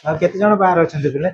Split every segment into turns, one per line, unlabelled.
ଆଉ କେତେ ଜଣ ବାହାରେ ଅଛନ୍ତି ପିଲେ?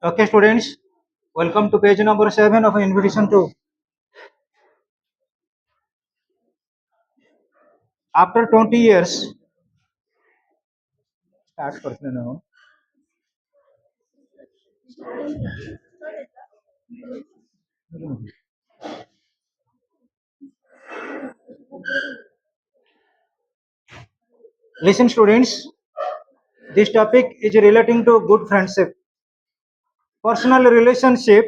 Okay, students, welcome to page number 7 of invitation to. After 20 years, start करते हैं ना. Listen, students, this topic is relating to good friendship, personal relationship,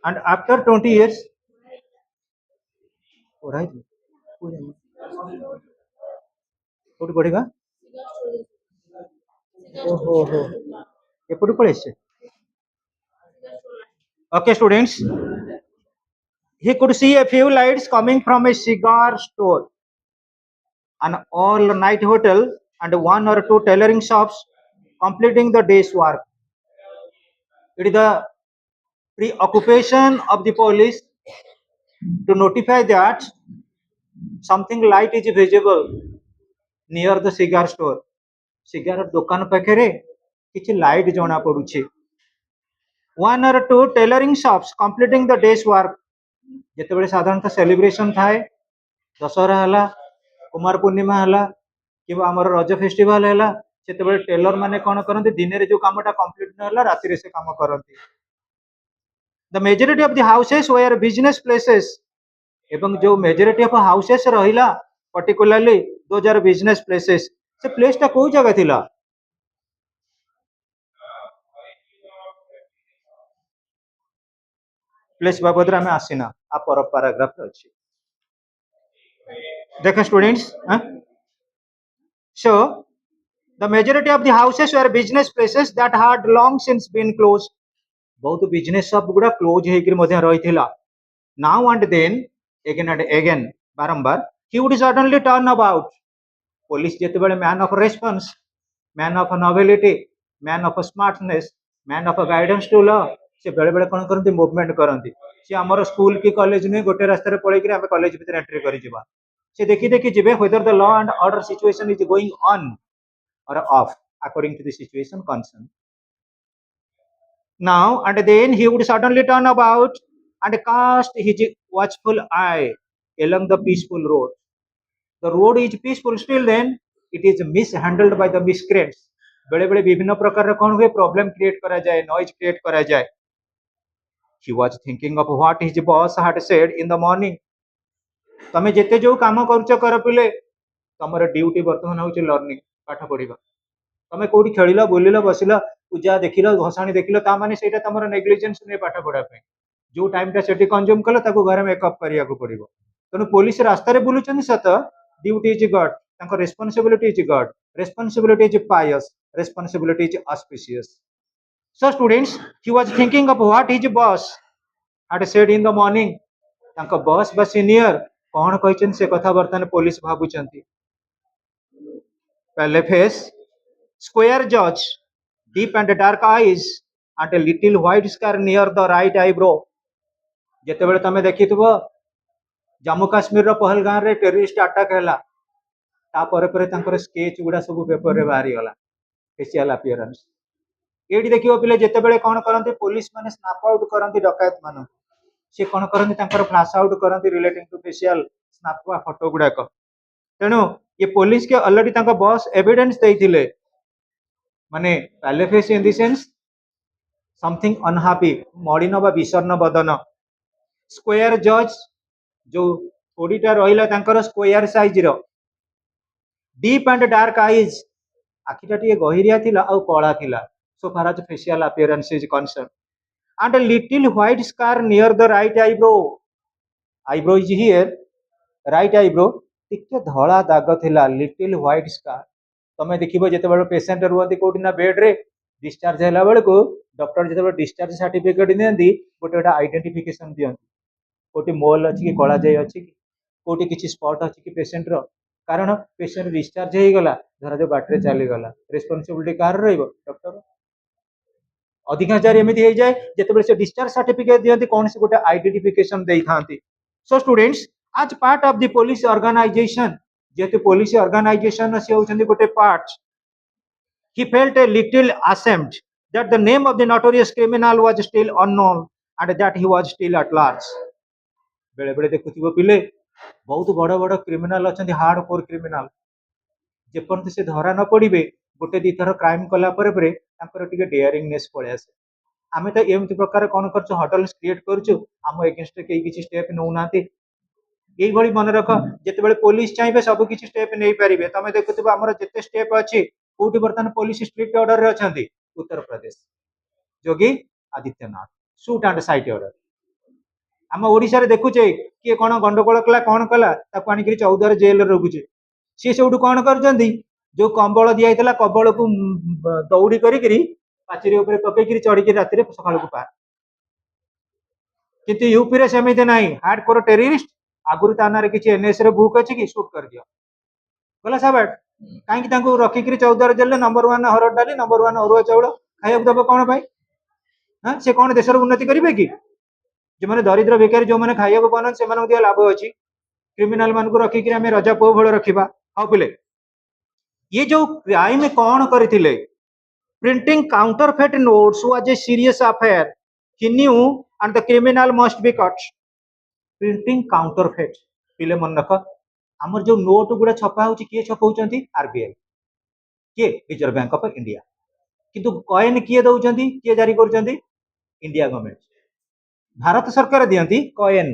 and after 20 years, right? କୋଉଠି ପଢିବା? ଓହୋ ଏପଟୁ ପଳେଇ ଆସିছে. Okay, students, he could see a few lights coming from a cigar store, an all-night hotel, and one or two tailoring shops completing the day's work. It is the preoccupation of the police to notify that something light is visible near the cigar store. Cigar दुकान पाखरे किछि light जणा पडुछि. One or two tailoring shops completing the day's work. ଯେତେବେଳେ ସାଧାରଣତଃ celebration ଥାଏ, ଦଶହରା ହେଲା, କୁମାର ପୂର୍ଣ୍ଣିମା ହେଲା, କିମ୍ବା ଆମର ରଜ ଫେଷ୍ଟିଭାଲ ହେଲା, ସେତେବେଳେ ଟେଲର ମାନେ କଣ କରନ୍ତି, ଦିନରେ ଯୋଉ କାମଟା କମ୍ପ୍ଲିଟ ନ ହେଲା ରାତିରେ ସେ କାମ କରନ୍ତି. The majority of the houses were business places. ଏବଂ ଯୋଉ majority of houses ରହିଲା, particularly those are business places. ସେ ପ୍ଲେସ ଟା କୋଉ ଜାଗା ଥିଲା? प्लेस बाबद आम आसीना आ पर पैराग्राफ अच्छी. देखो students, so the majority of the houses were business places that had long since been closed. बहुत बिजनेस सब गुड़ा क्लोज होकर मध्य रही. Now and then, again and again, बारंबार, he would suddenly turn about. Police जेतेबेले man of response, man of nobility, man of smartness, man of guidance to law, से बेले बेले कौन करती मुवमेंट करती. सी आमर स्कूल की कॉलेज नुहे गोटे रास्तार पड़े आम कॉलेज भीतर एंट्री कर से देखी देखी जीवे whether the law and order situation is going on or off according to the situation concerned. Now and then he would suddenly turn about and cast his watchful eye along the peaceful road. The road is peaceful, still then it is mishandled by the miscreants. बेले बेले विभिन्न प्रकार कौन हुए problem create करा जाए, noise create करा जाए. He was thinking of what his boss had said in the morning. तमे जेते जो काम करूछ कर पिले, तमर ड्यूटी वर्तमान होची लर्निंग, पाठ पढ़िबा. तमे कोठी खेलिला, बोलिला, बसिला, पूजा देखिला, घसाणी देखिला, ता माने सेटा तमर नेग्लिजेंस ने पाठ पढ़ा पे. जो टाइम टा सेठी कंज्यूम कला ताको घर मेकअप करिया को पड़िबो. तनु पुलिस रास्ता रे बुलुचन सत, ड्यूटी इज गॉड, ताको responsibility is God, responsibility is pious, responsibility is auspicious. So students, he was thinking of what his boss had said in the morning. ताको बॉस बा सीनियर कौन कहचन से कथा वर्तमान पुलिस भाबुचंती. पहले face, square jaws, deep and dark eyes, and a little white scar near the right eyebrow. ଯେତେବେଳେ ତମେ ଦେଖିଥିବ ଜାମ୍ମୁ କାଶ୍ମୀରର ପହଲଗାଁରେ ଟେରରିଷ୍ଟ ଆଟାକ୍ ହେଲା, ତାପରେ ପରେ ତାଙ୍କର ସ୍କେଚ ଗୁଡା ସବୁ ପେପରରେ ବାହାରିଗଲା, ଫେସିଆଲ ଆପିୟରାନ୍ସ। ଏଇଠି ଦେଖିବ ପିଲେ ଯେତେବେଳେ କଣ କରନ୍ତି ପୋଲିସ ମାନେ ସ୍ନାପ ଆଉଟ୍ କରନ୍ତି ଡକାୟତ ମାନଙ୍କୁ, ସେ କଣ କରନ୍ତି ତାଙ୍କର ଫ୍ଲାସ ଆଉଟ୍ କରନ୍ତି relating to facial snap photo ଗୁଡାକ। ତେଣୁ ये पुलिस के ऑलरेडी तांका बॉस एविडेंस देइथिले, माने paleface in the sense something unhappy, मडिन बा विषर्ण बदन, स्क्वायर जज जो ओडीटा रहिला तांकर स्क्वायर साइज रो, डीप एंड डार्क आईज, आखिटा टिके गहिरिया थिला आ कळा थिला, so far as facial appearance is concern, and a little white scar near the right eyebrow, eyebrow is here, right eyebrow टिके धला दाग थिला, लिटिल व्हाइट स्कार। तमे देखिबो जेतेबेले पेशेंट रुहंती कोठी ना बेड रे डिस्चार्ज हैला बेले को डॉक्टर जेतेबेले डिस्चार्ज सर्टिफिकेट दियंती गोटे गोटे आइडेंटिफिकेशन दियंती, कोठी मोल अछि कि कळा जाय अछि कि कोठी किछि स्पॉट अछि कि पेशेंट रो, कारण पेशेंट डिस्चार्ज हे गला धरा जो बाटरे चली गला रिस्पांसिबिलिटी कार रहइबो डॉक्टर। अधिकांश एमती हो जाए जेतेबेले से डिस्चार्ज सर्टिफिकेट दियंती कौन से गोटे आइडेंटिफिकेशन देई थांती। सो स्टूडेंट्स आज part of the police organisation, जेते पुलिस ऑर्गेनाइजेशन से होचंदी गोटे part, he felt a little ashamed that the name of the notorious criminal was still unknown and that he was still at large। बेले बेले देखुथिबो पिले बहुत बड़ बड़ क्रिमिनल अछंती, हार्ड कोर क्रिमिनल, जेपर्यंत से धरा न पड़िबे गोटे दी थर क्राइम कला परे परे तांकर टिके डेयरिंगनेस पळे आसे। आमे तो एमती प्रकार कौन करछु हडल्स क्रिएट करछु, आम एगेंस्ट के किछि स्टेप नौनाते, यही भली मन रख जेतेबेले पुलिस चाहिए सब किछि स्टेप नहीं पारिबे। तमे देखुथिबो हमर जेते स्टेप अछि कोठी वर्तमान पुलिस स्ट्रिक्ट ऑर्डर रे अछंती, Uttar Pradesh Yogi Adityanath shoot and sight order. आम ओडिसा रे देखुचे किए कोन गंडगोल कला कोन कला ताको आनी करी 14 जेल रे रखुचे, सी सेउडु कोन करजंती जो कंबल दिया हितला कंबल को दौड़ी करी पाचेरी ऊपर पकई करी चढ़ी के राति रे सकाळ को पार। किंतु यूपी रे सेमिते नाही, हार्ड कोर टेररिस्ट आगुरु तानारे किछि एनएस रे बुक अछि कि शूट कर दियो गला साबट, काहे कि तांको रखी करी 14 जेल नंबर 1 हरड डाली, नंबर 1 अरुआ चाउल खाइब दबो कोन भाई? हां से कोन देशर उन्नति करिवे कि? जे माने दरिद्र बेकारी जो माने खाइब बनन से माने दिया लाभ अछि, क्रिमिनल मान को रखी करी हमें रजा पो भळ रखिबा। हाउ पिले ये जो क्राइम कोन करथिले, printing counterfeit notes was a serious affair, he knew and the criminal must be caught। Printing counterfeit पिले मन रख, हमर जो नोट गुडा छपा होची किए छपाउचंती? आरबीआई, किए? Reserve bank of India. किंतु कॉइन किए दउचंती, किए जारी करचंती? इंडिया गवर्नमेंट, भारत सरकार दियंती कॉइन,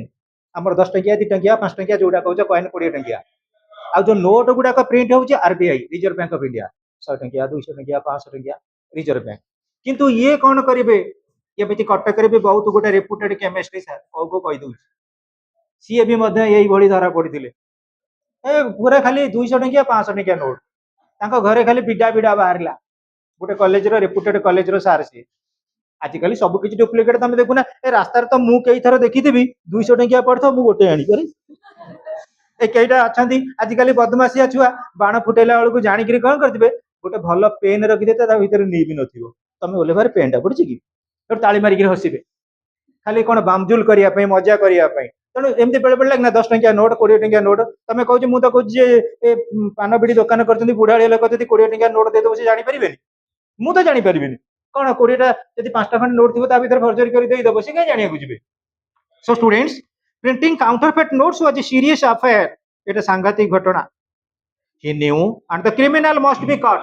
हमर 10 टंकिया 2 टंकिया 5 टंकिया जोडा कहउछ कॉइन 20 टंकिया, आ जो नोट गुडा का प्रिंट होची RBI, reserve bank of India, 100 टंकिया 200 टंकिया 500 टंकिया रिजर्व बैंक। किंतु ये कौन करिवे, एमिति कटक रे भी बहुत गोटे रेपुटेड केमिस्ट्री सर को कहि दउछ, सी भी मध्य यही भली धरा पड़िथिले, ए पूरा खाली 200 टंकिया 500 टंकिया नोट, तांको घरे खाली बिडा बिडा बाहरला, गोटे कॉलेज रो रेपुटेड कॉलेज रो सार सी। आजिकल सब किछि डुप्लिकेट तमे देखु ना, ए रास्ता रे तो मु कई थर देखिथिबी 200 टंकिया पड़थो मु गोटे आनी करे, ए कईटा अछंती आजिकल बदमाशिया छुआ बाण फुटेला बेलू जानी करी कोन करथिबे, गोटे भल पेन रखि देते ता भीतर नी भी नथिबो, तमे ओले बारे पेन टा पड़छि कि ताली मारी के हसिबे, खाली कोन बामजुल करिया पई मजा करिया पई। तेणु एमती बेले बेले ना 10 टंकिया नोट 20 टंकिया नोट, तमे कहू मु तो कहू जे ए पान बिड़ी दुकान करछंती बुढ़ाळी लोक जदी 20 टंकिया नोट दे दो से जानि परिबेनी, मु तो जानि परिबेनी कोन 20 टा जदी 5 टा खंड नोट थिबो ता भीतर फर्जरी करी देई दबो से के जानिया बुझिबे। So students printing counterfeit notes was a serious affair, एटा सांघातिक घटना। He knew and the criminal must be caught,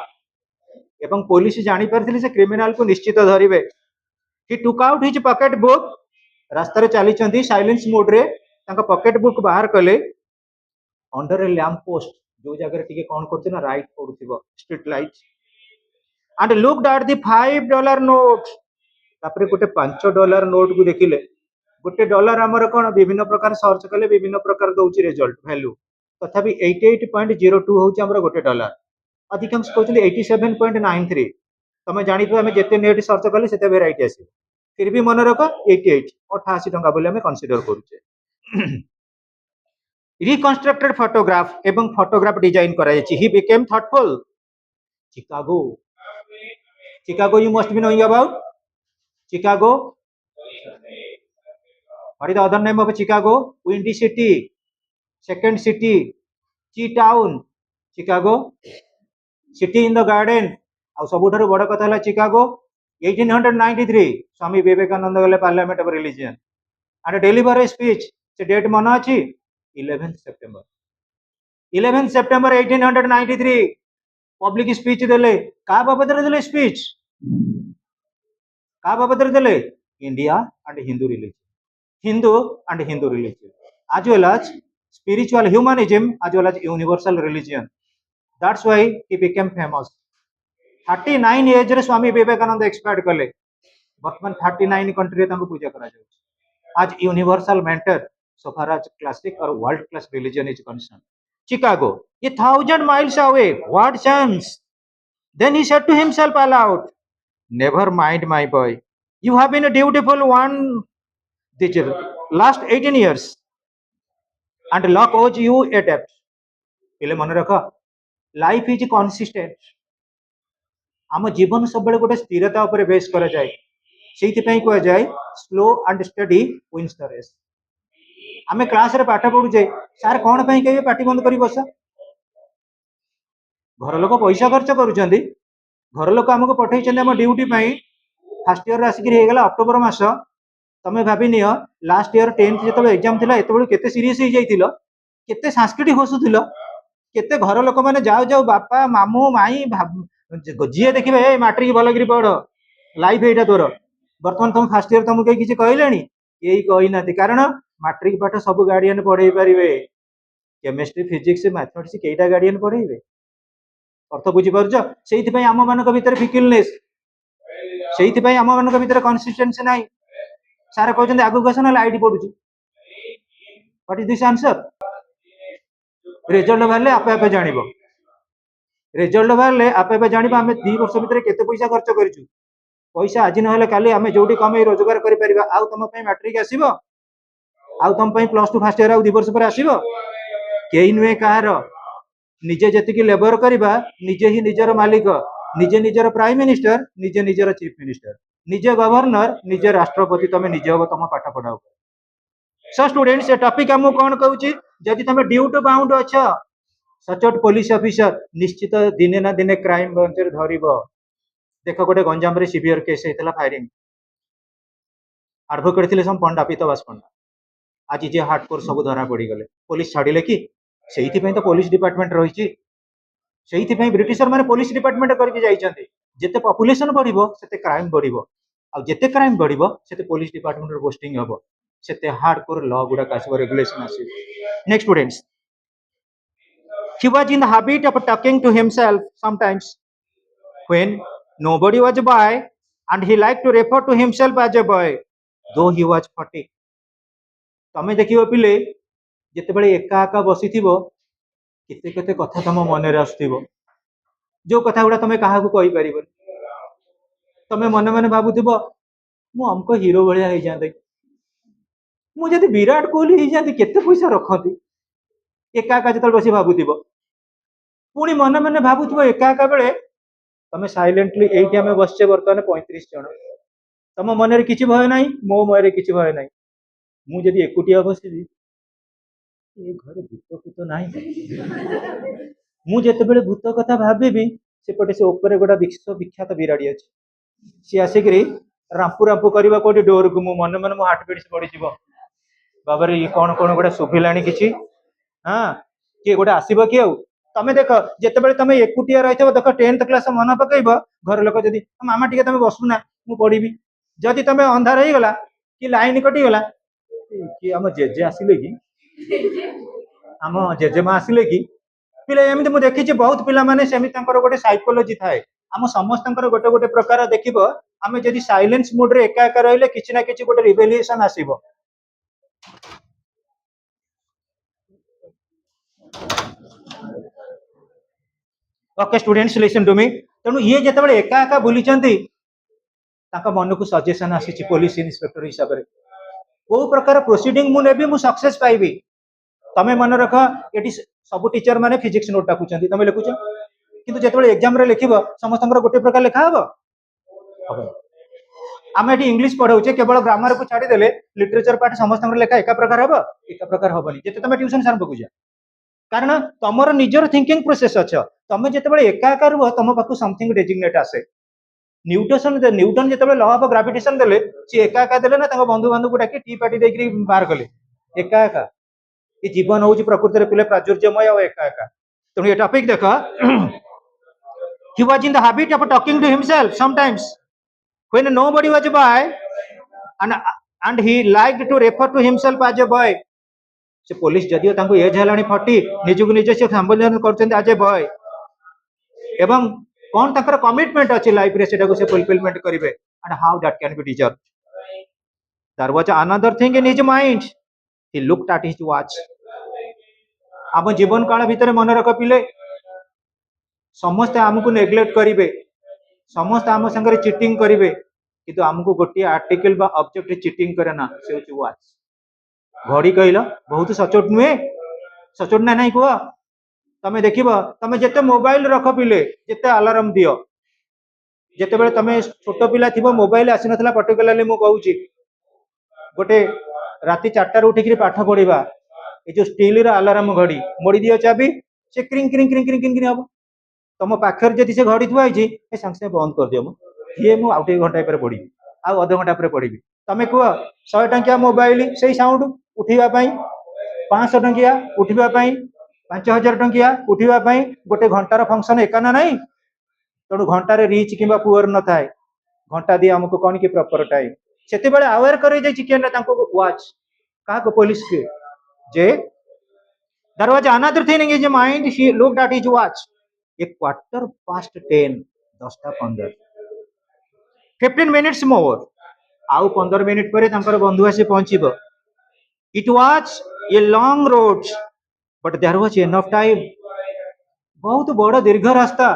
एवं पुलिस जानि परथिले से क्रिमिनल को निश्चित धरिबे। He took out his pocket book, रास्ता रे चली चंदी साइलेंस मोड रे, तांका पॉकेट बुक बाहर कले, अंडर ए लैंप पोस्ट जो जगह टिके कोन करथे ना राइट पडुथिबो street light, and looked at the $5 note, तापरे गोटे $5 नोट को देखिले, गोटे डॉलर हमर कोन विभिन्न प्रकार सर्च कले विभिन्न प्रकार दउची रिजल्ट वैल्यू, तथापि 88.02 होची हमर गोटे डॉलर, अधिकांश कहउछन 87.93, तमे जानि तो हमें जेते नेट सर्च कले सेते वेराइटी आसी, फिर भी मन रख 88 88 टंका बोले हमें कंसीडर करूचे। रिकंस्ट्रक्टेड फोटोग्राफ एवं फोटोग्राफ डिजाइन करा जायछि, he became thoughtful. Chicago, Chicago you must be knowing about, Chicago. What is the other name of Chicago? Windy City. Second city, Chi Town. Chicago. City in the Garden. ଆଉ ସବୁଠାରୁ ବଡ଼ କଥା ହେଲା Chicago 1893 Swami Vivekananda ଗଲେ parliament of religion and deliver a speech. ସେ date ମନେ ଅଛି 11th September 11th September 1893 public speech ଦେଲେ। କାହା ବାବଦରେ ଦେଲେ ସ୍ପିଚ୍? କାହା ବାବଦରେ ଦେଲେ? India and Hindu religion, Hindu and Hindu religion as well as spiritual humanism as well as universal religion. That's why he became famous. 39 as रे स्वामी विवेकानंद एक्सपायर्ड कले। वर्तमान 39 कंट्री रे तांको पूजा करा जाउछ आज universal mentor so far as classic or world class religion is concerned. Chicago, 1,000 miles away, what chance? Then he said to himself aloud, never mind my boy, you have been a dutiful one this last 18 years and luck owes you a debt. पिले मन रख, life is consistent. आम जीवन सब गोटे स्थिरता उपर base करा जाए, से कह जाए slow and steady wins the race. आम क्लास रे पाठ पढ़ुचे, सार कौन कहे पार्टी बंद कर बस? घर लोक पैसा खर्च करुँच, घर लोक आमको पठे आम ड्यूटी फास्ट इयर आसिक अक्टोबर मास। तमें भाभी नियो लास्ट इयर 10th जो एग्जाम थी एत केते सीरीयस हो जाइतिलो, केते सांस्कृतिक हसुथिलो, केते घर लोक मैंने जाऊ जाऊ बापा मामू माई जी देखिए ए मैट्रिक भल कर पढ़ लाइफ एटा तोर। बर्तमान तुम फास्ट इयर तुमको कहीं किसी कहले यही कही ना, कारण मैट्रिक पाठ सब गार्डियन पढ़े पारे, केमिस्ट्री फिजिक्स मैथमेटिक्स कईटा गार्डियन पढ़ेबे। अर्थ बुझीपार से आम मान भर फिकिलनेस, से आम मान भर कन्सिस्टेंसी ना। सार कहते आगू आस ना आईडी पढ़ुची। What is this answer? Result बाहर आपे आपे जान, रिजल्ट बाहर आपे आपे जान आम 2 वर्ष भितर केते पैसा खर्च करूँ। पैसा आज ना काली आम जो कमे रोजगार कर तुम मैट्रिक आसो, आउ तुम +2 फास्ट इयर 2 वर्ष पर आसो कई नुहे कहार। निजे जी लेबर करवा निजे ही निजर मालिक, निजे निजर प्राइम मिनिस्टर, निजे निजर चीफ मिनिस्टर, निजे गवर्नर, निजे राष्ट्रपति, तुम निजे हम तुम पाठ पढ़ा। सो स्टूडेंट्स ये टॉपिक आमको कौन कहूँ, जदि तुम ड्यूटी बाउंड अच्छ सचोट पुलिस ऑफिसर निश्चित दिने ना दिने क्राइम बेंच धरब। देख गोटे गंजाम रे सीवियर केस होता फायरिंग, एडवोकेट थे सब पंडा पीतवास पंडा, आज जे हार्डकोर सब धरा पड़ गले, पुलिस छाड़िले कि से तो पुलिस डिपार्टमेंट रही। से ब्रिटिशर माने पुलिस डिपार्टमेंट करके जाइछन्ते। जेते पॉपुलेशन बढ़िबो सेते क्राइम बढ़िबो, आ जेते क्राइम बढ़िबो सेते पुलिस डिपार्टमेंट रो पोस्टिंग हबो, सेते हार्डकोर लॉ गुडा आसीबो, रेगुलेशन आसीबो। Next students, he was in the habit of talking to himself sometimes when nobody was by, and he liked to refer to himself as a boy though he was 40. तमे देखिबो पिले जेते बळे एका एका बसी थिबो केते केते कथा तम मन रे आस्थिबो, जो कथा गुडा तमे काहाकू कहि परिबो। तमे मन मन भाबुथिबो मु हमको हीरो भलिया हो जाते, मु जदि विराट कोहली हो जाती केते पैसा रखती। एका एका जतल बसी भाबुथिबो, पुणी मन मन भाबुथिबो एका एका बेले तमे साइलेंटली एठी आमे बसचे बर्तमान 35 जण, तम मन रे किछि भय नाही, मो मन रे किछि भय नाही। मु जदि एकुटिया बसिबी ए घर भूत भूत नाही, मु जेते बेले भूत कथा भाबिबी सेपटे से ऊपर गोटा विख्यात बिराड़ी अछि, सी आसिकरी रांपू रांपू करबा कोडी डोर को, मु मन मन मो हार्ट बीट पड़ी जिवो। बाबा रे कौन कौन गोटा सुभिलानी किछि, हां के गोटा आसीबो कि। आउ तमे देख जेते तमे एकुटिया रहिथबो, देख 10th क्लास मन पकइबो, घर लोक जदि मामा टिके तमे बसुना मु पढ़िबी, जदि तमे अंधार हो गला कि लाइन कटि गला कि हम जेजे आसिले कि हम जेजेमा आसिले कि पिले एमती मु देखिछि। बहुत पिला माने सेमि तांकर गोटे साइकोलॉजी थाए, आम समस्तंकर गोटे गोटे प्रकार देखिबो। आमे जदि साइलेंस मोड रे एका एका रहिले किछि ना किछि गोटे रिवेलिएशन आसीबो। Okay students listen to me. तेणु ये जेतेबेले एका एका बुलीचंती ताका मन को सजेशन आसीछि पुलिस इन्स्पेक्टर हिसाब रे को प्रकार प्रोसीडिंग मु नेबी, मु सक्सेस पाइबी। तमे मन रख एटी सब टीचर माने फिजिक्स नोट डाकुचंती, तमे लिखुछ, किंतु जेतेबेले एग्जाम रे लिखिबो समस्तंकर गोटे प्रकार लिखा हबो। आम ये इंग्लीश पढ़ाऊे केवल ग्रामर को छाड़देले लिटरेचर पार्ट समस्त लेखा एका प्रकार हम एका प्रकार हेनी जिते तुम ट्यूशन सार पाक जा कारण तुम निजर थिंकिंग प्रोसेस अच्छ तुम जिते एका एका रुह तुम पाक समथिंग डेजिग्नेट आसे न्यूटन जो लॉ ऑफ ग्रेविटेशन देले सी एका एका देले ना बंधु बांधव को डाकी टी पार्टी देकर बाहर कले एका एका ये जीवन हूँ प्रकृति पिले प्राचुर्यमय और एका एका तेणु ये टॉपिक देख he was in the habit of talking to himself sometimes when nobody was by and and he liked to refer to himself as a boy से पुलिस जदियो तांको एज हलाणी 40 निजକୁ निज से संबोधन करछन्ते आज ए बॉय एवं कौन ताकर कमिटमेंट अछि लाइफ रे सेटा को से फुलफिलमेंट करिवे and how that can be deserve there was another thing in his mind he looked at his watch हम जीवन काल भितर मन रख पिले समस्त आमको नेग्लेक्ट करिवे समस्त आम संगे चिटिंग करिवे किंतु आमको गोटे आर्टिकल बा ऑब्जेक्ट चिटिंग करे ना से होची वॉच घड़ी कहला बहुत सचोट नुहे सचोट ना नहीं कह तमें देख तुम जिते मोबाइल रख पिले जिते अलार्म दियो जिते बड़े तुम छोट पिला थी मोबाइल आसी ना पर्टिकुलाली मु कहूँ गोटे राति 4टार उठिक पाठ पढ़ा ये जो स्टील अलार्म घड़ी मोड़ी दियो चाबी से क्रिंग क्रिंग क्रिंग क्रिंग क्रिंग हम तुम पाखे जब से घड़ी थुआ सागे सागे बंद कर दियो किए मुझे आउटे घंटा पर पढ़ी आउ अध घंटा पर पढ़ी तुम कह 100 टंकिया मोबाइल से साउंड उठापी 500 टंकिया उठापी 5000 टंकिया उठापी गोटे घंटार फंक्शन एका ना नहीं तेणु घंटार रिच कि पुअर न थाए घंटा दी आमको कौन कि प्रॉपर टाइम से अवेयर कर वाच क्या पुलिस के जे there was another thing in his mind he looked at his watch a quarter past 10 10टा 15 15 minutes more आउ 15 मिनिट पर तांकर बंधु आसी पहुंचीबो it was a long road but there was enough time बहुत बड़ दीर्घ रास्ता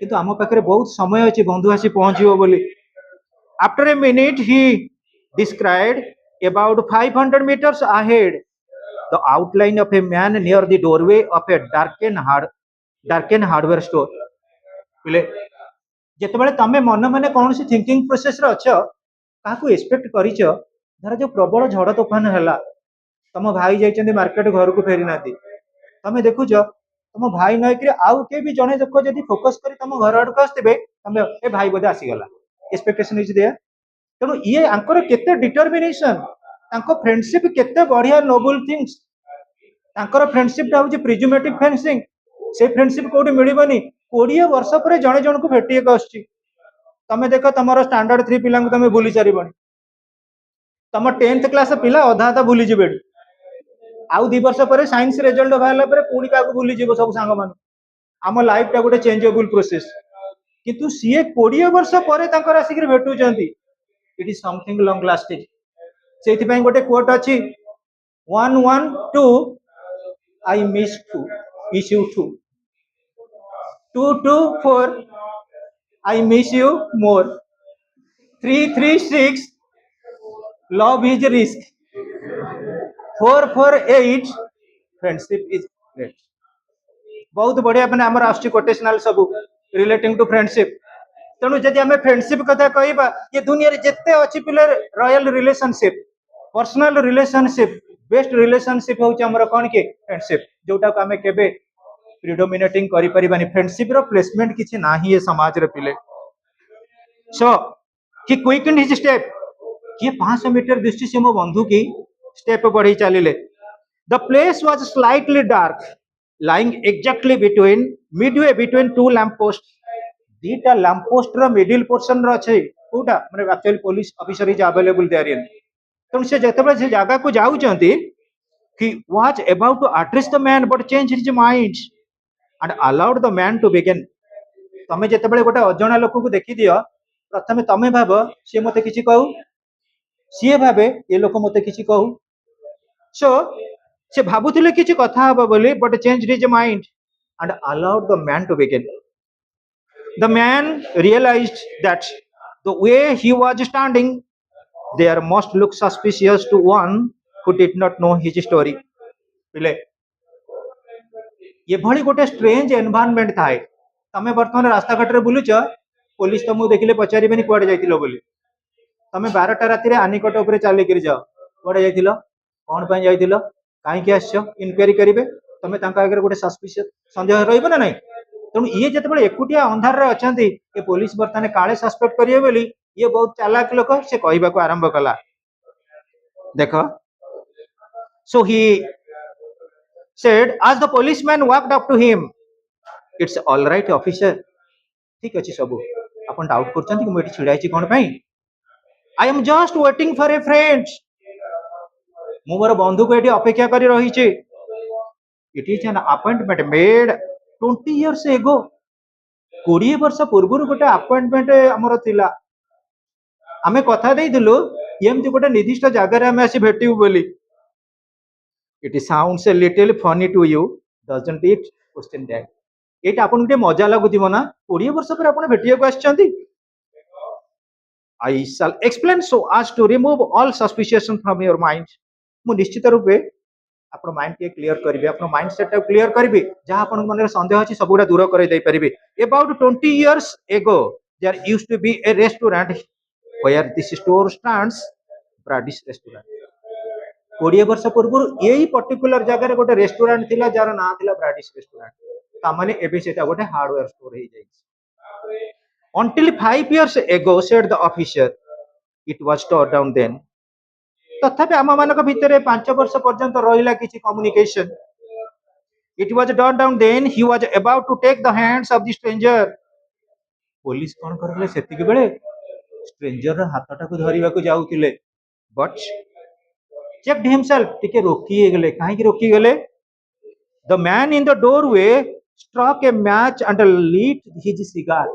किंतु आम पाखे बहुत समय अच्छे बंधु आसी पहुंचीबो बोली after a minute he described about 500 meters ahead the outline of a man near the doorway of a darkened hardware store बोले जिते तुम मन मन कौन सी थिंकिंग प्रोसेस रे अच्छ क्या एक्सपेक्ट करिच धर जो प्रबल झड़ तोफान है तुम भाई जाइए मार्केट घर को फेरी ना तुम देखुच तुम भाई नईकि आउ के भी जड़े देख जब फोकस कर तुम घर आड़क आसते तुम ए भाई बोधे आसीगला एक्सपेक्टेशन इज देयर तेणु ये आंकर केते डिटरमिनेशन फ्रेंडशिप केते बढ़िया नोबल थिंग्स फ्रेंडशिप टा हूँ प्रिज्यूमेटिव फ्रेंडशिप से फ्रेंडशिप कौटी मिलबनी 20 वर्ष पर जड़े जन को भेटी तुम देख तुम स्टैंडर्ड 3 पिला तुम भूली सारी तुम 10th क्लास पिला अधा अधा भूली जी आउ 2 वर्ष पर साइंस रिजल्ट बाहर पुणी क्या भूली जीव सब सांग मान आम लाइफ टा गोटे चेंजेबल प्रोसेस किंतु सी 20 वर्ष पर आसिक भेटुंट it is something long lasting से गोटे कोट अच्छी 112 I miss you too 224 I miss you more 336 love is risk 448 friendship is great बहुत बढ़िया मैंने आमर आसुची कोटेशनल सब रिलेटिंग टू फ्रेंडशिप तेणु जदि आम फ्रेंडशिप कथा कहबा ये दुनिया रे जेते अछि पिले royal relationship personal relationship best relationship होउची हमर कोन के फ्रेंडशिप जोटा को आम केबे प्रिडोमिनेटिंग करि परिबानी फ्रेंडशिप रो प्लेसमेंट किछि नाही ये समाज रे पिले सो कि क्विकन हिज स्टेप कि 500 मीटर दृष्टि से मो बंधु की स्टेप बढ़ी चलिले the place was slightly dark lying exactly between midway between two lamp post दीटा लैंप पोस्ट रो मिडिल पोर्शन रो अछि कोटा माने actually police officer is available there in तण से जतबे से जगह को जाउचंती he was about to address the man but changed his mind and allowed the man to begin तमे जतबे गोटे अजणा लोक को देखि दियो प्रथमे तमे भाब सी मते किछि कहू सी भाबे ये लोक मते किछि कहू सो से भाबुथिले किछि कथा हबो बोली but changed his mind and allowed the man to begin the man realized that the way he was standing there must look suspicious to one who did not know his story पिले ये भली गोटे strange environment थाए तमे वर्तमान रास्ता घाट रे बुलुच police तुमको देखिले पचारिबेनी कुआडे जाइतिलो बोली ତମେ 12ଟା ରାତିରେ ଆନିକଟ ଉପରେ ଚାଲିକିରି ଯାଅ, କୁଆଡେ ଯାଇଥିଲ, କଣ ପାଇଁ ଯାଇଥିଲ, କାହିଁକି ଆସିଛ, ଇନକ୍ୱାରି କରିବେ। ତମେ ତାଙ୍କ ଆଗରେ ଗୋଟେ ସସ୍ପିସିୟସ୍ ସନ୍ଦେହ ରହିବ ନା ନାଇଁ। ତେଣୁ ଇଏ ଯେତେବେଳେ ଏକୁଟିଆ ଅନ୍ଧାରରେ ଅଛନ୍ତି, ଏ ପୋଲିସ ବର୍ତ୍ତମାନ କାଳେ ସସ୍ପେକ୍ଟ କରିବେ ବୋଲି ଇଏ ବହୁତ ଚାଲାକ ଲୋକ, ସେ କହିବାକୁ ଆରମ୍ଭ କଲା। ଦେଖ, so he said as the policeman walked up to him, it's all right officer, ଠିକ ଅଛି ସବୁ, ଆପଣ ଡାଉଟ କରୁଛନ୍ତି କି ମୁଁ ଏଠି ଛିଡା ହେଇଛି କଣ ପାଇଁ, I am just waiting for a friend, ମୁଁ ମୋର ବନ୍ଧୁକୁ ଏଠି ଅପେକ୍ଷା କରି ରହିଛି, it is an appointment made 20 years ago, 20 ବର୍ଷ ପୂର୍ବରୁ ଗୋଟେ ଆପଏଣ୍ଟମେଣ୍ଟ ଆମର ଥିଲା, ଆମେ କଥା ଦେଇଥିଲୁ ଏମିତି ଗୋଟେ ନିର୍ଦ୍ଦିଷ୍ଟ ଜାଗାରେ ଆମେ ଆସି ଭେଟିବୁ ବୋଲି। It sounds a little funny to you, doesn't it? Question that. ଏଇଟା ଆପଣଙ୍କୁ ଟିକେ ମଜା ଲାଗୁଥିବ ନା, 20 ବର୍ଷ ପରେ ଆପଣ ଭେଟିବାକୁ ଆସିଛନ୍ତି। I shall explain so as to remove all suspicion from your mind. ମୁଁ ନିଶ୍ଚିତ ରୂପେ ଆପଣ ମାଇଣ୍ଡ ଟିକେ କ୍ଲିୟର କରିବି, ଆପଣ ମାଇଣ୍ଡ ସେଟଟାକୁ କ୍ଲିୟର କରିବି, ଯାହା ଆପଣଙ୍କ ମନରେ ସନ୍ଦେହ ଅଛି ସବୁଗୁଡ଼ା ଦୂର କରାଇ ଦେଇପାରିବି। About 20 years ago there used to be a restaurant where this store stands, Brady's restaurant. 20 ବର୍ଷ ପୂର୍ବରୁ ଏଇ ପର୍ଟିକୁଲାର ଜାଗାରେ ଗୋଟେ ରେଷ୍ଟୁରାଣ୍ଟ ଥିଲା ଯାହାର ନାଁ ଥିଲା ବ୍ରାଡିସ୍ ରେଷ୍ଟୁରାଣ୍ଟ। ତାମାନେ ଏବେ ସେଟା ଗୋଟେ ହାର୍ଡୱେର ଷ୍ଟୋର ହେଇଯାଇଛି। Until 5 years ago, said the officer, it was torn down then. ତଥାପି ଆମ ମାନଙ୍କ ଭିତରେ 5 ବର୍ଷ ପର୍ଯ୍ୟନ୍ତ ରହିଲା କିଛି communication. It was torn down then, he was about to take the hands of the stranger. Police କଣ କରିଥିଲେ ସେତିକି ବେଳେ, ଷ୍ଟ୍ରେଞ୍ଜର ହାତଟାକୁ ଧରିବାକୁ ଯାଉଥିଲେ, but checked himself, ଟିକେ ରୋକି ଗଲେ। କାହିଁକି ରୋକି ଗଲେ? The man in the doorway struck a match and lit his cigar.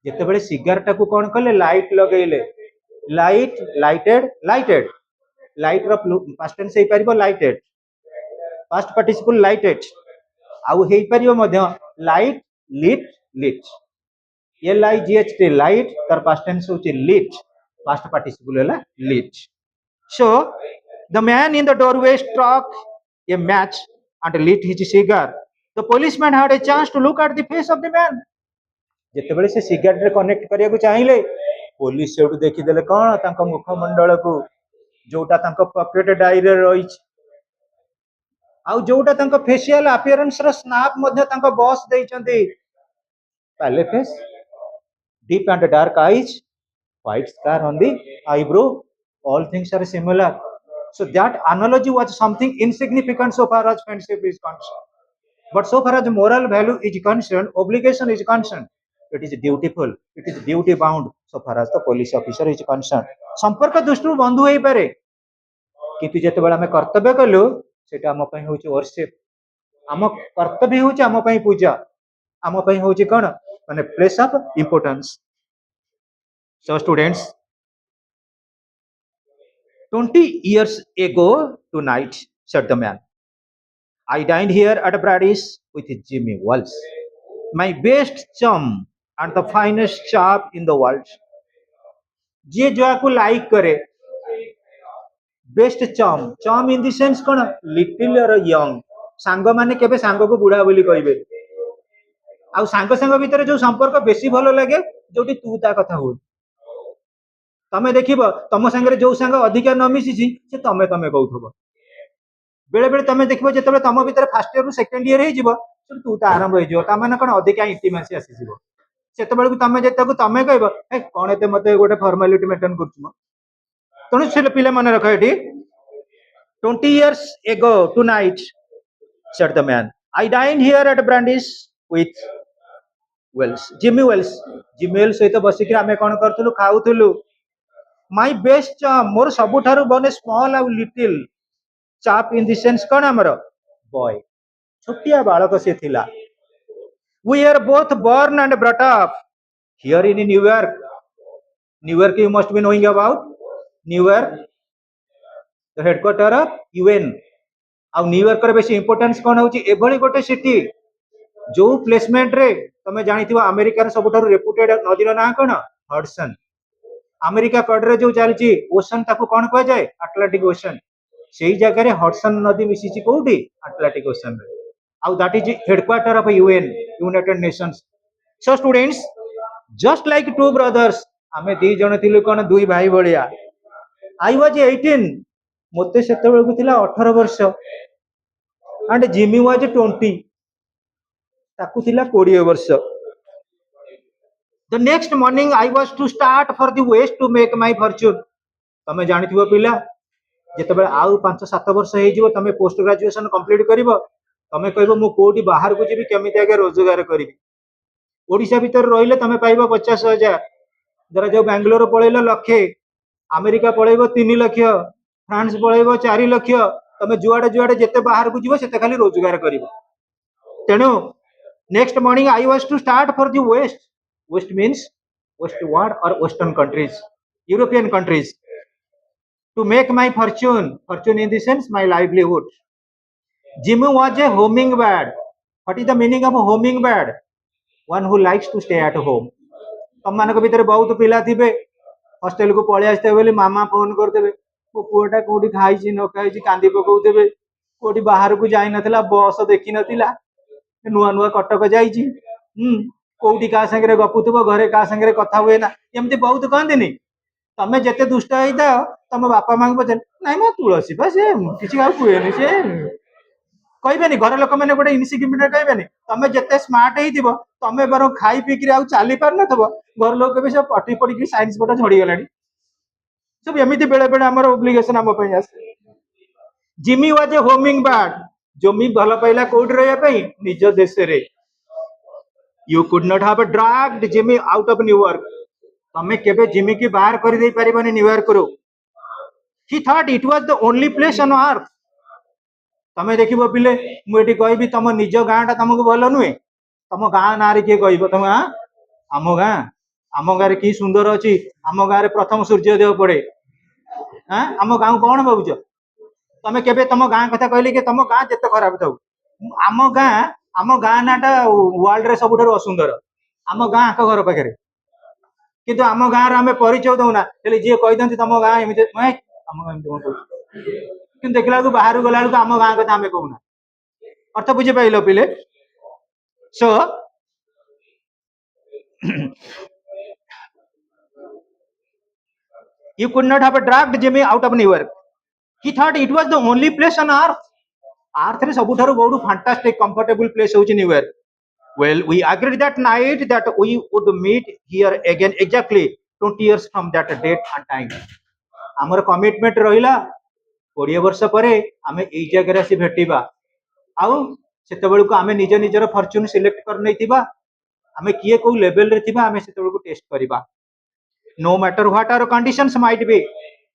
ଯେତେବେଳେ ସିଗାରଟାକୁ କଣ କଲେ, ଲାଇଟ ଲଗେଇଲେ, ଲାଇଟେଡ ଲାଇଟର ପାଷ୍ଟ ଟେନ୍ସ ହେଇପାରିବ ଲାଇଟେଡ, ପାଷ୍ଟ ପାର୍ଟିସିପଲ ଲାଇଟେଡ, ଆଉ ହେଇପାରିବ ମଧ୍ୟ ଲାଇଟ, ଲିଟ୍, LIGHT ଲାଇଟ, ତାର ପାଷ୍ଟ ଟେନ୍ସ ହଉଛି ଲିଟ୍, ପାଷ୍ଟ ପାର୍ଟିସିପଲ ହେଲା ଲିଟ୍। So the man in the doorway struck a match and lit his cigar. The policeman had a chance to look at the face of the man. ଯେତେବେଳେ ସେ ସିଗାରେଟରେ connect କରିବାକୁ ଚାହିଁଲେ, police ସେଠୁ ଦେଖିଦେଲେ କଣ, ତାଙ୍କ ମୁଖମଣ୍ଡଳକୁ, ଯୋଉଟା ତାଙ୍କ ପକେଟ ଡାଇରୀରେ ରହିଛି, ଆଉ ଯୋଉଟା ତାଙ୍କ ଫେସିଆଲ ଆପିୟରାନ୍ସର ସ୍ନାପ ମଧ୍ୟ ତାଙ୍କ ବସ୍ ଦେଇଛନ୍ତି। ପାଲେ face, deep and dark eyes, white scar on the eyebrow, all things are similar. So that analogy was something insignificant so far as friendship is concerned. But so far as moral value is concerned, obligation is concerned, it is dutiful, it is duty bound so far as the police officer is concerned. ସମ୍ପର୍କ ଦୃଷ୍ଟିରୁ ବନ୍ଧୁ ହେଇପାରେ, କିନ୍ତୁ ଯେତେବେଳେ ଆମେ କର୍ତ୍ତବ୍ୟ କଲୁ ସେଟା ଆମ ପାଇଁ ହଉଛି worship, ଆମ କର୍ତ୍ତବ୍ୟ ହଉଛି ଆମ ପାଇଁ ପୂଜା, ଆମ ପାଇଁ ହଉଛି କଣ, ମାନେ place of importance. So students, 20 years ago tonight, said the man, I dined here at Brady's with Jimmy Wells, my best chum and the finest chap in the world. ଯିଏ ଯାହାକୁ ଲାଇକ୍ କରେ, ବେଷ୍ଟ ଚମ୍, ଚମ୍ ଇନ୍ ଦି ସେନ୍ସ କଣ, little ଅର young, ସାଙ୍ଗମାନେ କେବେ ସାଙ୍ଗକୁ ବୁଢା ବୋଲି କହିବେ, ଆଉ ସାଙ୍ଗ ସାଙ୍ଗ ଭିତରେ ଯୋଉ ସମ୍ପର୍କ ବେଶୀ ଭଲ ଲାଗେ, ଯୋଉଠି ତୁ ତା କଥା ହଉ। ତମେ ଦେଖିବ ତମ ସାଙ୍ଗରେ ଯୋଉ ସାଙ୍ଗ ଅଧିକା ନ ମିଶିଛି ସେ ତମେ କହୁଥିବ। ବେଳେ ବେଳେ ତମେ ଦେଖିବ ଯେତେବେଳେ ତମ ଭିତରେ ଫାର୍ଷ୍ଟ ଇୟର ରୁ ସେକେଣ୍ଡ ଇୟର ହେଇଯିବ, ତୁ ତା ଆରମ୍ଭ ହେଇଯିବ, ତାମାନେ କଣ ଅଧିକା ଇଣ୍ଟିମାସି ଆସିଯିବ। ସେତେବେଳକୁ ତମେ ଯେତେକୁ ତମେ କହିବ, ଏ କଣ ଏତେ ମତେ ଗୋଟେ ଫର୍ମାଲିଟି ମେଣ୍ଟେନ କରୁଛୁ ମ। ତେଣୁ ସେ ପିଲା ମନେ ରଖ ଏଠି, 20 years ago tonight, said the man, I dined here at Brandy's with Wells, Jimmy Wells, Jimmy Wells ସହିତ ବସିକି ଆମେ କଣ କରୁଥିଲୁ, ଖାଉଥିଲୁ। My best chum, ମୋର ସବୁଠାରୁ ବନେ ସ୍ମଲ୍ ଆଉ little, Chap in the sense କଣ, ଆମର ବୟ, ଛୋଟିଆ ବାଳକ ସେ ଥିଲା। We are both born and brought up here in New York. New York you must be knowing about. New York, the headquarter of UN. ଆଉ New York ର ବେଶୀ importance କଣ ହଉଛି, ଏଭଳି ଗୋଟେ ସିଟି ଯୋଉ ପ୍ଲେସମେଣ୍ଟ ରେ ତମେ ଜାଣିଥିବ ଆମେରିକାର ସବୁଠାରୁ ରେପୁଟେଡ ନଦୀର ନାଁ କଣ, ହଡସନ। ଆମେରିକା କଡରେ ଯୋଉ ଚାଲିଛି ଓସନ, ତାକୁ କଣ କୁହାଯାଏ, ଆଟଲାଣ୍ଟିକ ଓସନ। ସେଇ ଜାଗାରେ ହଡସନ ନଦୀ ମିଶିଛି କୋଉଠି, ଆଟଲାଣ୍ଟିକ ଓସନରେ, ଆଉ that is headquarter of UN, United Nations. So students, just like two brothers, आमे दी जण थिलु कोन दुई भाई भलिया आई वाज 18 मते सेते बेलकु थिला 18 वर्ष एंड जिमी वाज 20 ताकू थिला 20 वर्ष the next morning I was to start for the west to make my fortune तमे जानिथिबो पिला जेतेबेले आउ 5-7 वर्ष हे जिवो तमे पोस्ट ग्रेजुएशन कंप्लीट करिवो तमे कहबो मु कोठी बाहर को जीवी केमिति आगे रोजगार करिवि ओडिशा भीतर रहिले तमे पाइबो 50,000 धर जो बेंगलोर पळैलो लक्षे अमेरिका पळैबो 3 लाख फ्रांस पळैबो 4 लाख तमे जुआडे जुआडे जेते बाहर को जीवो सेते खाली रोजगार करिवो तेणु next morning I was to start for the west west means westward or western countries European countries to make my fortune in the sense my livelihood Jimmy was a hummingbird what is the meaning of a hummingbird one who likes to stay at home तुम मान भर बहुत पिला थे hostel को पलि आसते बोली मामा फोन करदे मो पुआटा कौटी खाई न खाई कांदी पकाउे कौटी बाहर को जाई नथिला बस देखी नथिला नुआ नुआ कटक जाइए कौटी क्या सागर गपुव घरे क्या सागर कथा हुए ना एमती बहुत कहती तमें जिते दुष्ट होता तुम बापा माँ को पचार ना मो तुलसी बा सी किसी कहे सी कहबेनि घर लोक मैंने गोटे इनसिग्निफिकेंट कहबेनि तमें जिते स्मार्ट हो तमें बर खाई पीक चली पार न घर लोक भी सब पटी पड़ी साइंस बोर्ड झड़गला सब एमती बेले बेले आम ओब्लिगेशन आम आसे Jimmy was a homing bird Jimmy भल पाइला कौट रहा निज देश रे you could not have dragged Jimmy out of New York तमें केबे जिमी की बाहर कर दे परिबनी न्यूयॉर्क रो he thought it was the only place on earth तमें देखिबो पिले मु एठी कहबी तम निज गाँटा तुमको भल नुहे तम गाँ ना रे किए कहब तुम आम गाँव कि सुंदर अच्छी आम गाँव प्रथम सूर्योदय पड़े हाँ आम गाँव कौन भावुच तमें केबे तम गाँ कथा कहले कि तुम गाँ जिते खराब थाउ आम गाँ नाटा वर्ल्ड रे सबुठ असुंदर आम गाँ आख घर पाखे किंतु आम गाँव आम परिचय दौना जी कही तुम गाँ एमती आम गाँव कि देखला बाहर गला आम गाँ कथा आम कहना अर्थ बुझी पाइल पिले सो you could not have dragged Jimmy out of New York. He thought it was the only place on earth. Earth is सबुठारु बहुत fantastic, comfortable place होची New York. Well, we agreed that night that we would meet here again exactly 20 years from that date and time. आमर commitment रहिला 20 वर्ष परे आमे एई जगह रे आसी भेटिबा आउ सेते बेलको आमे निज निजर फॉर्च्यून सिलेक्ट कर नैतिबा आमे किए को लेवल रे थिबा आमे सेते बेलको टेस्ट करिबा no matter what are conditions might be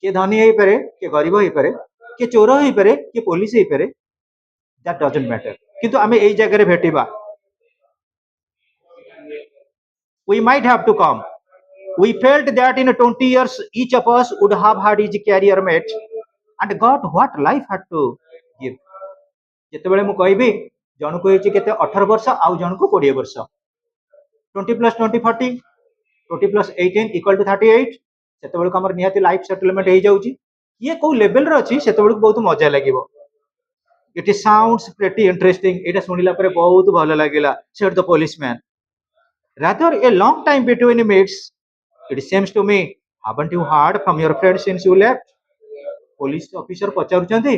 के धनी हो पारे के गरीब हो पारे के चोर हो पारे के पुलिस हो पारे दैट डजंट मैटर किंतु आमे एई जगह रे भेटिबा we might have to come we felt that in 20 years each of us would have had his career mate and got what life had to give जेतेबेले मु कहबी जन को होची केते 18 वर्ष आउ जन को 20 वर्ष 20 + 20 40 20 + 18 = 38 सेते बेलको हमर निहाती लाइफ सेटलमेंट हो जाउची ये को लेवल रे अछि सेते बेलको बहुत मजा लागिवो इट साउंड्स प्रीटी इंटरेस्टिंग एटा सुनिला परे बहुत भलो लागिला said the policeman rather a long time between meets it seems to me haven't you heard from your friend since you left police officer पचारुचंती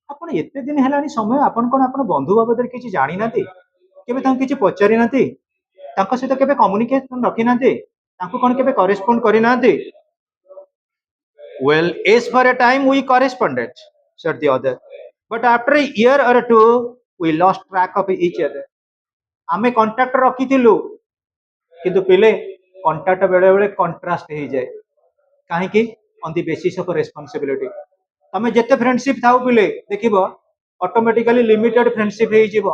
आपण एते दिन हेलानी समय आपण कोन आपण बंधु बाबत किछि जानि नाती केबे तां किछि पचारि नाती तांको सहित केबे कम्युनिकेशन रखि नाती तांको कोन केबे करेस्पोंड करि नाती well as for a time we corresponded said the other but after a year or two we lost track of each other आमे कांटेक्ट रखिथिलु किंतु पिले कांटेक्ट बेले बेले कंट्रास्ट हो जाए कहीं on the basis of responsibility तमें जिते फ्रेंडशिप थाउ पिले देखिबो ऑटोमेटिकली लिमिटेड फ्रेंडशिप हो जिवो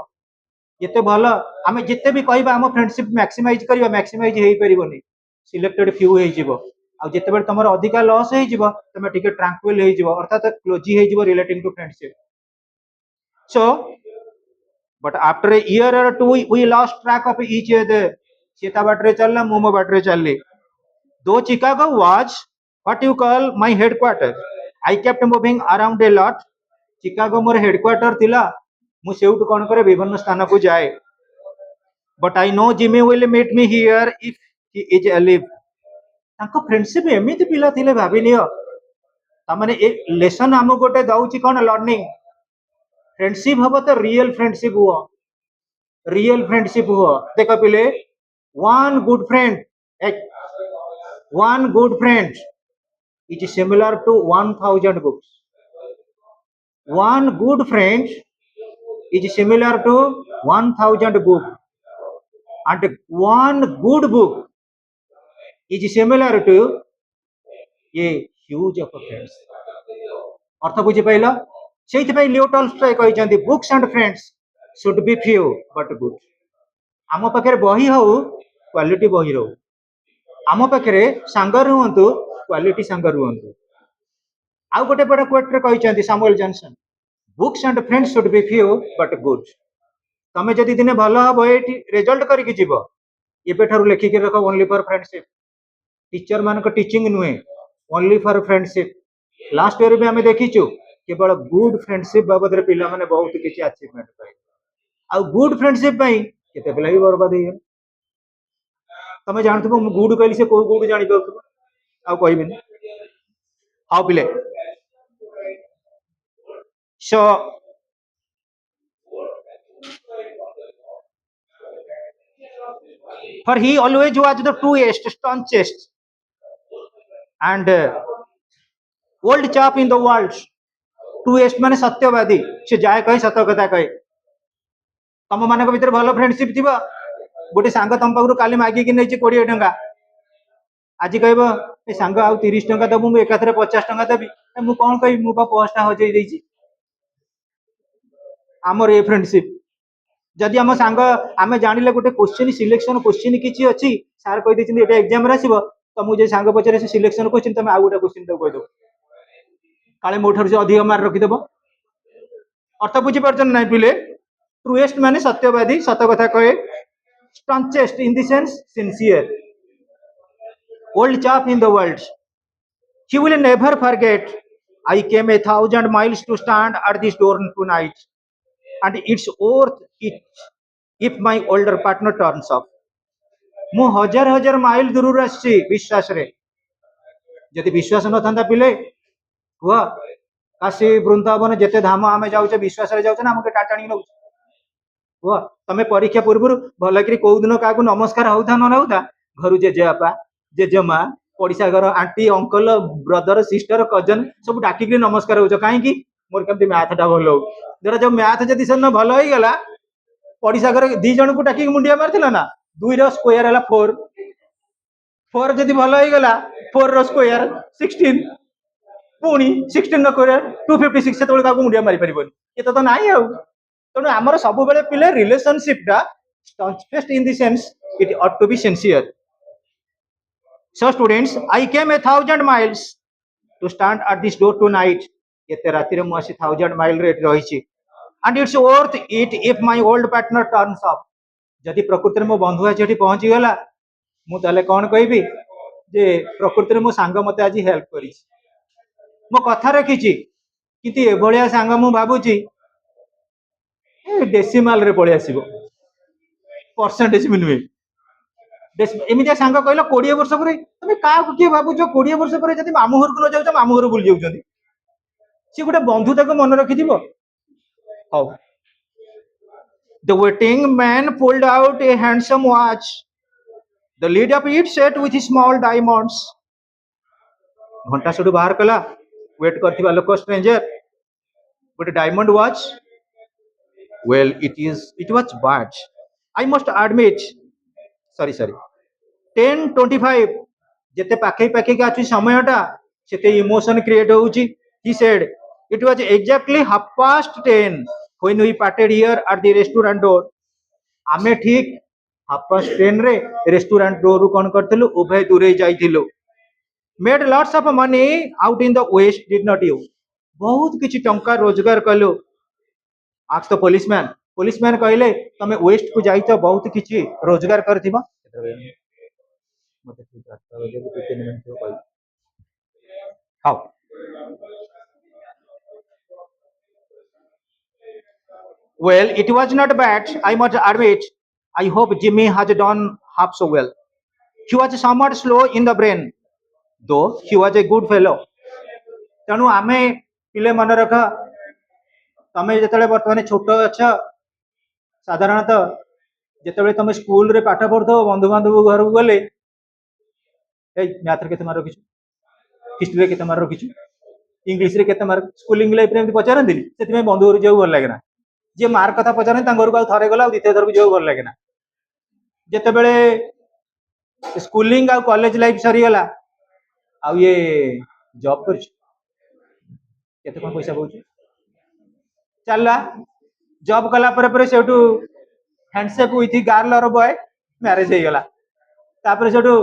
जिते भल आमे जिते भी कहबा हम फ्रेंडशिप मैक्सिमाइज करबा मैक्सिमाइज हेई परिबोनी सिलेक्टेड फ्यू हो जिवो आ जेते बेले तमर अधिका लॉस हो जिवो तमे टिके ट्रैंक्विल हो जिवो अर्थात क्लोजी हो जिवो relating to friendship so but after a year or two we lost track of each other सीता बाटरे चलना मोमो बाटरे चलली though Chicago was what you call my headquarter I kept moving around a lot Chicago मोर headquarter थिला मु सेउट कोन करे विभिन्न स्थान को जाए but I know Jimmy will meet me here if he is alive ତାଙ୍କ ଫ୍ରେଣ୍ଡସିପ ଏମିତି ପିଲା ଥିଲେ ଭାବିନିଅ। ତାମାନେ ଏ ଲେସନ ଆମକୁ ଗୋଟେ ଦଉଛି କଣ ଲର୍ଣ୍ଣିଂ। ଫ୍ରେଣ୍ଡସିପ ହବ ତ ରିଏଲ ଫ୍ରେଣ୍ଡସିପ ହୁଅ। ରିଏଲ ଫ୍ରେଣ୍ଡସିପ ହୁଅ। ଦେଖ ପିଲେ, one good friend, one good friend is similar to 1000 books. One good friend is similar to 1000 books, and one good book is similar to a huge of friends. अर्थ बुझी pile? ସେଇଥିପାଇଁ Leo Tolstoy କହିଛନ୍ତି books and friends should be few but good. ଆମ ପାଖରେ ବହି ହଉ, quality ବହି ରହୁ। ଆମ ପାଖରେ ସାଙ୍ଗ ରୁହନ୍ତୁ, କ୍ୱାଲିଟି ସାଙ୍ଗ ରୁହନ୍ତୁ। ଆଉ ଗୋଟେ ବଡ କୋଟ୍ରେ କହିଛନ୍ତି Samuel Johnson, books and friends should be few but good. ତମେ ଯଦି ଦିନେ ଭଲ ହବ ଏଇଠି ରେଜଲ୍ଟ କରିକି ଯିବ, ଏବେଠାରୁ ଲେଖିକି ରଖ ଓନ୍ଲି ଫର ଫ୍ରେଣ୍ଡସିପ। ଟିଚର ମାନଙ୍କ ଟିଚିଂ ନୁହେଁ, ଓନ୍ଲି ଫର ଫ୍ରେଣ୍ଡସିପ। ଲାଷ୍ଟ ଇୟର ବି ଆମେ ଦେଖିଛୁ କେବଳ ଗୁଡ୍ ଫ୍ରେଣ୍ଡସିପ ବାବଦରେ ପିଲାମାନେ ବହୁତ କିଛି ଆଚିଭମେଣ୍ଟ ପାଇଲେ। ଆଉ ଗୁଡ୍ ଫ୍ରେଣ୍ଡସିପ ପାଇଁ କେତେ ପିଲା ବି ବର୍ବାଦ ହେଇଗଲେ। ତମେ ଜାଣୁଥିବ ମୁଁ ଗୁଡ୍ କହିଲି, ସେ କୋଉ ଗୁଡ୍ ଜାଣିପାରୁଥିବ, ଆଉ କହିବିନି। ହଉ ପିଲେ, so for he always was the truest, staunchest and old chap in the world. truest ମାନେ ସତ୍ୟବାଦୀ, ସେ ଯାଏ କହେ ସତ କଥା କହେ। ତମ ମାନଙ୍କ ଭିତରେ ଭଲ ଫ୍ରେଣ୍ଡସିପ ଥିବ, ଗୋଟେ ସାଙ୍ଗ ତମ ପାଖରୁ କାଲି ମାଗିକି ନେଇଛି 20 ଟଙ୍କା, ଆଜି କହିବ ଏ ସାଙ୍ଗ ଆଉ 30 ଟଙ୍କା ଦବୁ, ମୁଁ ଏକାଥରେ 50 ଟଙ୍କା ଦେବି। ମୁଁ କଣ କହିବି, ମୁଁ ବା ପର୍ସଟା ହଜେଇ ଦେଇଛି। ଆମର ଏ ଫ୍ରେଣ୍ଡସିପ। ଯଦି ଆମ ସାଙ୍ଗ ଆମେ ଜାଣିଲେ ଗୋଟେ କୋଶ୍ଚିନ୍ ସିଲେକ୍ସନ କୋଶ୍ଚିନ୍ କିଛି ଅଛି, ସାର୍ କହିଦେଇଛନ୍ତି ଏଟା ଏକ୍ସାମରେ ଆସିବ, ତମକୁ ଯଦି ସାଙ୍ଗ ପଚାରେ ସେ ସିଲେକ୍ସନ କୋଶ୍ଚିନ୍, ତମେ ଆଉ ଗୋଟେ କୋଶ୍ଚିନ୍ ତାକୁ କହିଦବ, କାଳେ ମୋ ଠାରୁ ସେ ଅଧିକ ମାର୍କ ରଖିଦବ। अर्थ बुझीपार ना पिले? ट्रुएस्ट माने सत्यवादी, सत कथा कहे। Staunchest in the sense sincere, old chap in the world. He will never forget. I came 1000 miles to stand at this door tonight, and it's worth it if my older partner turns up. ମୁଁ हजार हजार mile दूर आसी विश्वास रे, जदि विश्वास न था पिले हुआ काशी वृंदावन जेते धाम आमे जाऊचे विश्वास रे जाऊचे ना, हमके टाटाणी नौ हुआ। तमे परीक्षा पूर्व भल कि कौ दिन क्या नमस्कार होता न होता, घर जेजेबापा जेजेमा पड़िशा घर aunty uncle brother sister cousin सब डाकिक नमस्कार हो कहीं मोर कमी मैथ टा भल हो। धर जो मैथ जब से भल हो गला, पड़िशा घर 2 जन को डाकिक मुंडिया मारथिला ना, 2 रो स्क्वायर है 4, 4 जदि भल हो गला 4 रो स्क्वायर 16, पुणी 16 स्क्वायर 256 से मुंडिया मारी पारिबनी, ये तो नहीं आउ। तेणु आमर सब बेले पिले रिलेशनशिप टा staunchest in the sense it ought to be sincere. So students, I came 1000 miles to stand at this door tonight. एते राति रे मु आसी 1000 माइल रे रहिछि, and it's worth it if my old partner turns up. जदि प्रकृति रे मो बंधु आज एठी पहुंची गला, मु ताले कोन कहबी जे प्रकृति रे मो सांग मते आज हेल्प करिछि, मो कथा रखिछि, किंतु एभलिया सांग मु भाबुछि डेसिमाल रे पळि आसीबो, परसेंटेज भी नुहे। एमितिया सांग कहल 20 वर्ष पर तुम क्या किए भावुच 20 वर्ष पर जब मामू घर को न जाऊ मामू घर बुली जाऊँ, सी गोटे बंधुता को मन रखि how. The waiting man pulled out A handsome watch, the lead of it set with small diamonds. घंटा सेठू बाहर कला, वेट करथिबा लोक स्ट्रेंजर गोटे diamond watch. Well it was bad, I must admit, sorry 10:25 जेते पाखे पाखे आछी समयटा सेते इमोशन क्रिएट होउची। He said it was exactly 10:30 when we parted here at the restaurant door. आमे ठीक 10:30 रे रेस्टोरेंट डोर रु कोन करथिलु, उभय दूरे जाइथिलु। Made lots of money out in the west, did not you? बहुत किछि टंका रोजगार कलु। आस्क द पुलिसमैन, पुलिसमैन कहले तमे वेस्ट को जाइछ, बहुत किछि रोजगार करथिबा। How? Well, it was not bad, I must admit. I hope Jimmy has done half so well. He was somewhat slow in the brain. दो he was a good fellow तेणु आमे पिले मन रख तमे जेतेबेले वर्तमान छोट अछ साधारणतः जेतेबेले तमे स्कूल रे पाठ पढ़थो बंधु बांधव घर को गले ए मैथ रे केते मार्क रखिछु हिस्ट्री रे केते मार्क रखिछु इंग्लिश रे केते मार्क स्कूलिंग लाइफ रे एमती पचारंदिनी सेति बंधु घर जाऊ भल लागेना जे मार्क कथा पचारन तांगर को थरे गला द्वितीय थर को जाऊ भल लागेना जेतेबेले स्कूलिंग आ कॉलेज लाइफ सरी गला आ ये जॉब कर केते कोन पैसा पाउछ चलला जॉब कला पर सेठू हैंडसेक विथ गर्ल और बॉय मैरिज हो गला तापर सेठू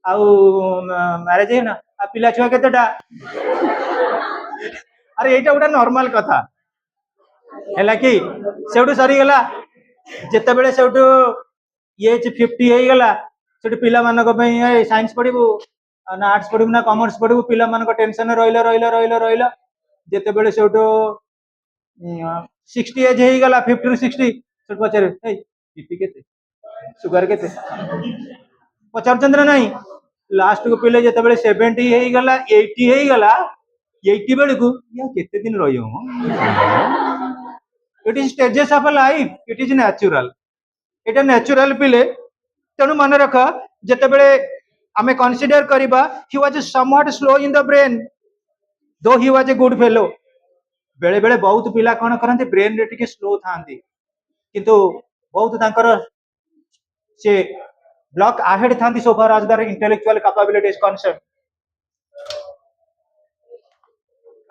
आउ मैरिज है ना आ पिला छुआ केतेटा अरे एटा गोटा नॉर्मल कथा है कि सेठू सरी गला जेतेबेले सेठू एज 50 हो गला सेठू पिला मानक पई साइंस पढ़िबू ना आर्ट्स पढ़िबू ना कॉमर्स पढ़िबू पिला मानक टेंशन रहिला जेतेबेले सेठू 60 एज हो गला 50 ରୁ 60 सेठू पचारे ए बीपी केते सुगर केते पचारचंद्र नहीं लास्ट को पिले जेतेबेले 70 हो गला 80 हो गला 80 बेले को या केते दिन रहियो it is stages of life it is natural एटा नेचुरल पिले तेणु मन रख जेतेबेले आमे कंसीडर करिबा he was somewhat slow in the brain though he was a good fellow बेले बेले बहुत पिला कौन करते ब्रेन रे टिके स्लो थांती किंतु बहुत तांकर से ब्लॉक अहेड थांती so far as their intellectual capability is concern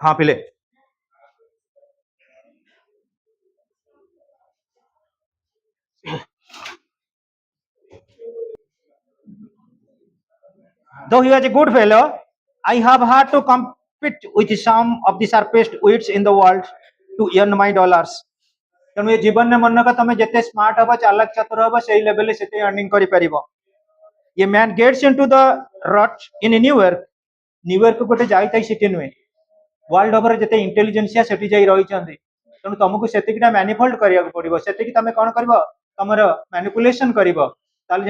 हाँ पिले though he was a good fellow I have had to compete with some of the sharpest wits in the world to earn my dollars तेणु ये जीवन में मन का तुम जिते स्मार्ट हम चालाक चतुर हम से लेवल से अर्निंग कर पार ये मैन गेट्स इनटू द रट इन न्यूयॉर्क गोटे जाई सिटी नुहे वर्ल्ड ओवर जिते इंटेलिजेंसिया सेठी जाई रही तेणु तुमको सेतिकिटा मैनिफोल्ड करिया पड़ो से तुम कौन कर तुम मैनिपुलेशन कर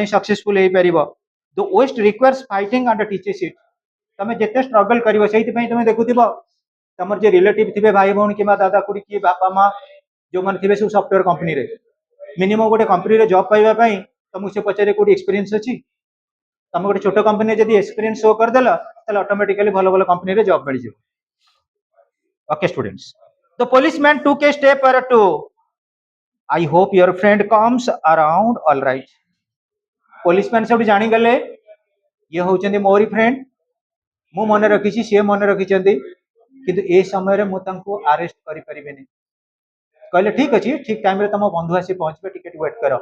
सक्सेसफुल हो पार the west requires fighting and teaches it तुम जिते स्ट्रगल कर तुम देखुव तुम जो रिलेटिव थे भाई भौणी कि दादा खुड़ी कि बापा माँ जो मैंने थे सब सफ्टवेयर कंपनी रे मिनिमम गोटे कंपनी रे जॉब पाइबा तुमको से पचारे कोई एक्सपीरियंस अच्छी तुम गोटे छोट कंपनी जब एक्सपीरियंस शो करदेल ऑटोमेटिकली भल भल कंपनी रे जॉब मिल जाए okay students the policeman took a step or two I hope your friend comes around all right policeman सब जानी गले ये होचंदी मोरी फ्रेंड मु मन रखी सी मन रखी किंतु ए समय मुझे अरेस्ट करि परिबेनी कहले ठीक अच्छे ठीक टाइम रे तुम बंधु आसी पहुंचे टिकेट वेट कर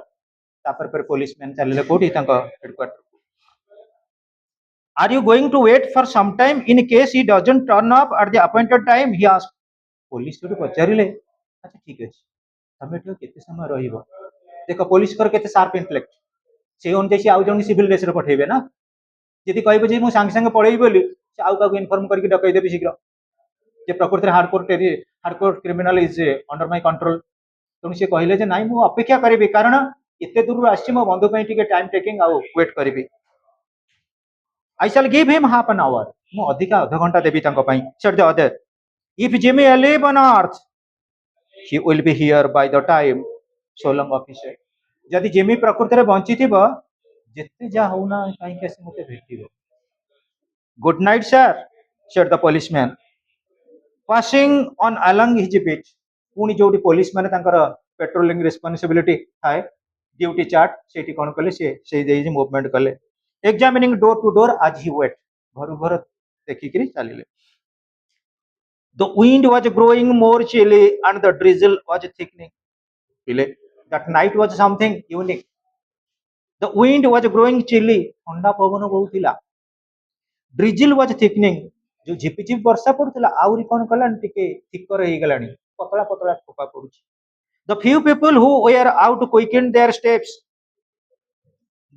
तापर पुलिसमैन चलिए कौटी headquarter are you going to wait for some time in case he doesn't turn up at the appointed time he asked police तो पचारे अच्छा ठीक अच्छे तुम ये केते समय रहिबो देख पुलिस कर केते शार्प इंटेलेक्ट से अनुसार से आउ जन सिविल ड्रेस रे पठेबे ना यदि कहबे जे मु सांगे सांगे पळेई बोली से आउ काको इन्फॉर्म करके डकई देबी शीघ्र जे प्रकृति hardcore criminal is under my control तेणु सी कहले जे नाई मु अपेक्षा करी कारण एते दूर आसी मो बंधु टाइम टेकिंग आउ वेट करी I shall give him half an hour मु अधिका आधा घंटा देवी said the other if Jimmy alive on earth he will be here by the time so long officer जदि जिमी प्रकृति रे बंची थिबो जेते जा होना काई कैसे मते भेटिबो good night sir said the policeman passing on along his beat पुणी जो पुलिस मैंने पेट्रोलिंग रिस्पांसिबिलिटी थाए ड्यूटी चार्ट से कौन कले से मूवमेंट कले एग्जामिनिंग डोर टू डोर आज ही वेट घर घर देखिक चलिए the wind was growing more chilly and the drizzle was thickening that night was something unique the wind was growing chilly ठंडा पवन बहुला ड्रिजल वाज थिकनिंग जो झिपिझिप वर्षा पड़ता आहरी कौन कलानी टिके थिकर हो गलानी पतला पतला ठोपा पड़ुछि the few people who were out quicken their steps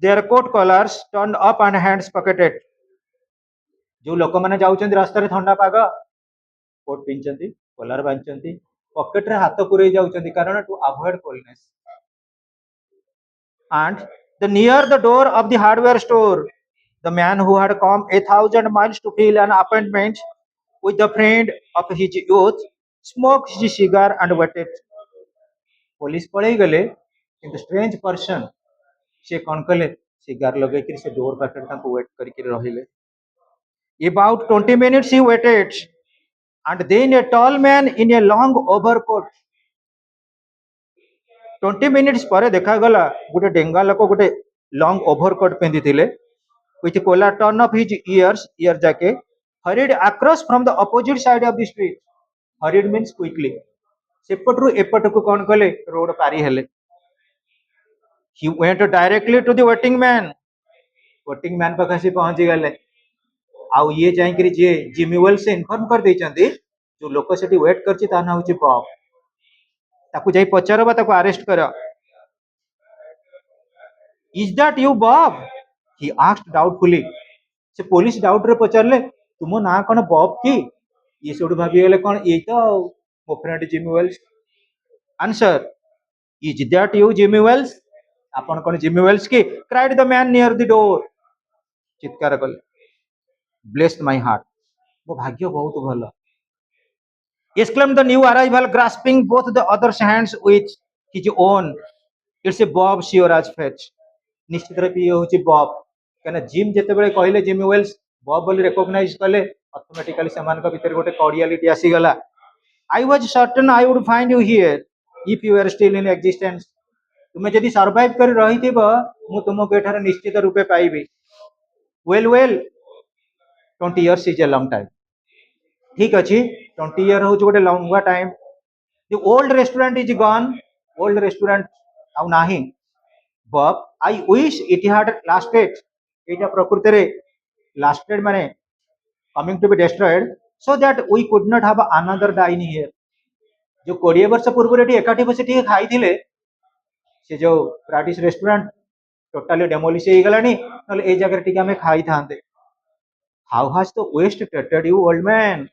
their coat collars turn up and hands pocketed जो लोक मैंने जाउछन्ती रास्ता रे ठंडा पाग कोट पिनचन्ती कॉलर बांधचन्ती पॉकेट रे हाथ पुरई जाउछन्ती कारण to avoid coldness and the near the door of the hardware store The man who had come 1,000 miles to fill an appointment with the friend of his youth smoked his cigar and waited. Police पळेଇ गले କିନ୍ତୁ strange person से कौन कले cigar लगे से door पाखे wait करके रहिले. About 20 minutes he waited, and then a tall man in a long overcoat. 20 minutes ପରେ ଦେଖାଗଲା ଗୋଟେ ଡେଙ୍ଗା ଲୋକ ଗୋଟେ ଲଙ୍ଗ ଓଭରକୋଟ ପିନ୍ଧିଥିଲେ with collar turn of his ear jacket hurried across from the opposite side of the street. Hurried means quickly. ସେପଟରୁ ଏପଟକୁ କଣ କଲେ ରୋଡ ପାରି ହେଲେ. He went directly to the waiting man. waiting man ପାଖେ ସେ ପହଞ୍ଚି ଗଲେ. ଆଉ ଇଏ ଯାଇକିରି ଯିଏ ଜିମି ୱେଲ୍ସ ଇନଫର୍ମ କରିଦେଇଛନ୍ତି ଯୋଉ ଲୋକ ସେଠି ୱେଟ୍ କରିଛି ତା ନାଁ ହଉଛି ବବ୍. ତାକୁ ଯାଇ ପଚାର ବା ତାକୁ ଆରେଷ୍ଟ କର. Is that you, Bob? He asked doubtfully. ସେ ପୋଲିସ ଡାଉଟରେ ପଚାରିଲେ ତୁମ ନାଁ କଣ ବବ୍ କି? ଇଏ ସେଠୁ ଭାବିଗଲେ କଣ ଏଇ ତ ମୋ friend Jimmy Wales. Answer. Is that you, Jimmy Wells? ଆପଣ କଣ ଜିମି ୱେଲ୍ସ କି? Cried the man near the door. ଚିତ୍କାର କଲେ. Blessed my heart. ମୋ ଭାଗ୍ୟ ବହୁତ ଭଲ. Exclaimed the new arrival, grasping both the other's hands with his own. It's a Bob sure as fetch. ନିଶ୍ଚିତ ରୂପେ ଇଏ ହେଉଛି ବବ୍. କାହିଁକିନା ଜିମ୍ ଯେତେବେଳେ କହିଲେ ଜିମି ୱେଲ୍ସ ବବ୍ ବୋଲି ରେକଗ୍ନାଇଜ କଲେ ଅଟୋମେଟିକାଲି ସେମାନଙ୍କ ଭିତରେ ଗୋଟେ କର୍ଡିଆଲିଟି ଆସିଗଲା. I was certain I would find you here if you were still in existence. ତୁମେ ଯଦି ସର୍ଭାଇଭ କରି ରହିଥିବ ମୁଁ ତୁମକୁ ଏଠାରେ ନିଶ୍ଚିତ ରୂପେ ପାଇବି. well 20 years is a long time. ଠିକ ଅଛି 20 year ହେଉଛି ଗୋଟେ ଲମ୍ବା time. The old restaurant is gone. old restaurant ଆଉ ନାହିଁ. But I wish it had lasted. ଏଇଟା ପ୍ରକୃତରେ lasted ମାନେ coming to be destroyed so that we could not have another dine here. जो 20 ବର୍ଷ ପୂର୍ବରୁ ଏଠି ଏକାଠି ବସି ଟିକେ ଖାଇଥିଲେ ସେ ଯୋଉ ପ୍ରାଟିସ୍ ରେଷ୍ଟୁରାଣ୍ଟ ଟୋଟାଲି ଡେମୋଲିଶ ହେଇଗଲାଣି. ନହେଲେ ଏଇ ଜାଗାରେ ଟିକେ ଆମେ ଖାଇଥାନ୍ତେ. How has the West treated you, old man?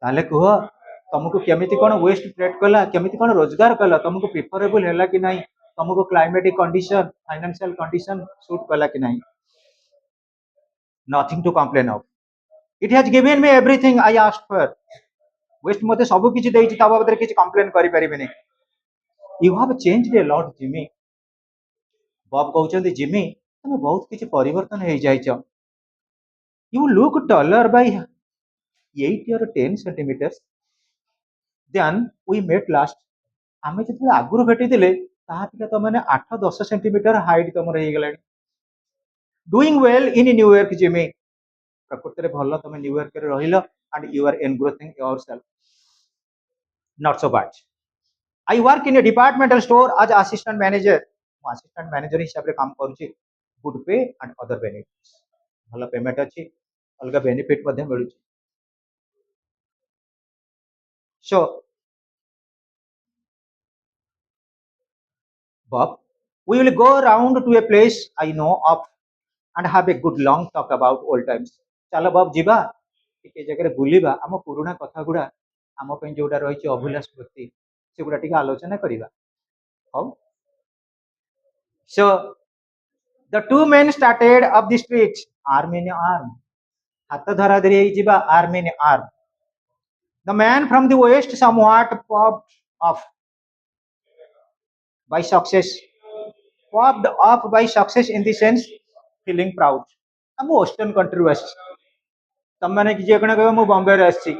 ତାହେଲେ କୁହ ତମକୁ କେମିତି କଣ ୱେଷ୍ଟ ଟ୍ରେଟ୍ କଲା, କେମିତି କଣ ରୋଜଗାର କଲା, ତମକୁ ପ୍ରିଫରେବୁଲ ହେଲା କି ନାହିଁ, ତମକୁ କ୍ଲାଇମେଟିକ କଣ୍ଡିସନ ଫାଇନାନ୍ସିଆଲ କଣ୍ଡିସନ ସୁଟ୍ କଲା କି ନାହିଁ. Nothing to complain of. It has given me everything I asked for. West ମୋତେ ସବୁ କିଛି ଦେଇଛି, ତା ବାବଦରେ କିଛି କମ୍ପ୍ଲେନ କରିପାରିବିନି. You have changed a lot, Jimmy. Bob କହୁଛନ୍ତି ଜିମି ତମେ ବହୁତ କିଛି ପରିବର୍ତ୍ତନ ହେଇଯାଇଛ. You look taller by 8 or 10 centimeters than we met last. ଆମେ ଯେତେବେଳେ ଆଗରୁ ଭେଟିଥିଲେ ତାହା ଅପେକ୍ଷା ତମେ 8-10 ସେଣ୍ଟିମିଟର ହାଇଟ୍ ତମର ହେଇଗଲାଣି. Doing well in New York, Jimmy. ପ୍ରକୃତରେ ଭଲ ତମେ ନ୍ୟୁୟର୍କରେ ରହିଲ and you are engrossing yourself. Not so bad. I work in a departmental store as assistant manager. ମୁଁ ଆସିଷ୍ଟାଣ୍ଟ ମ୍ୟାନେଜର ହିସାବରେ କାମ କରୁଛି. Good pay and other benefits. ଭଲ ପେମେଣ୍ଟ ଅଛି, ଅଲଗା ବେନିଫିଟ ମଧ୍ୟ ମିଳୁଛି. So Bob, we will go round to a place I know of and have a good long talk about old times. ଚାଲ ବବ୍ ଯିବା ଟିକେ ଜାଗାରେ ବୁଲିବା, ଆମ ପୁରୁଣା କଥା ଗୁଡା ଆମ ପାଇଁ ଯୋଉଟା ରହିଛି ଅଭୁଲା ସ୍ମୃତି ସେଗୁଡା ଟିକେ ଆଲୋଚନା କରିବା. ହଉ. So the two men started up the street, arm in arm. ହାତ ଧରା ଧରି ହେଇଯିବା, arm in arm. The man from the west somewhat puffed off by success. Puffed off by success in the sense feeling proud. ଆମ western କଣ୍ଟ୍ରିରୁ ଆସିଛି. ତମମାନେ ଯିଏ କଣ କହିବ ମୁଁ ବମ୍ବେରେ ଆସିଛି,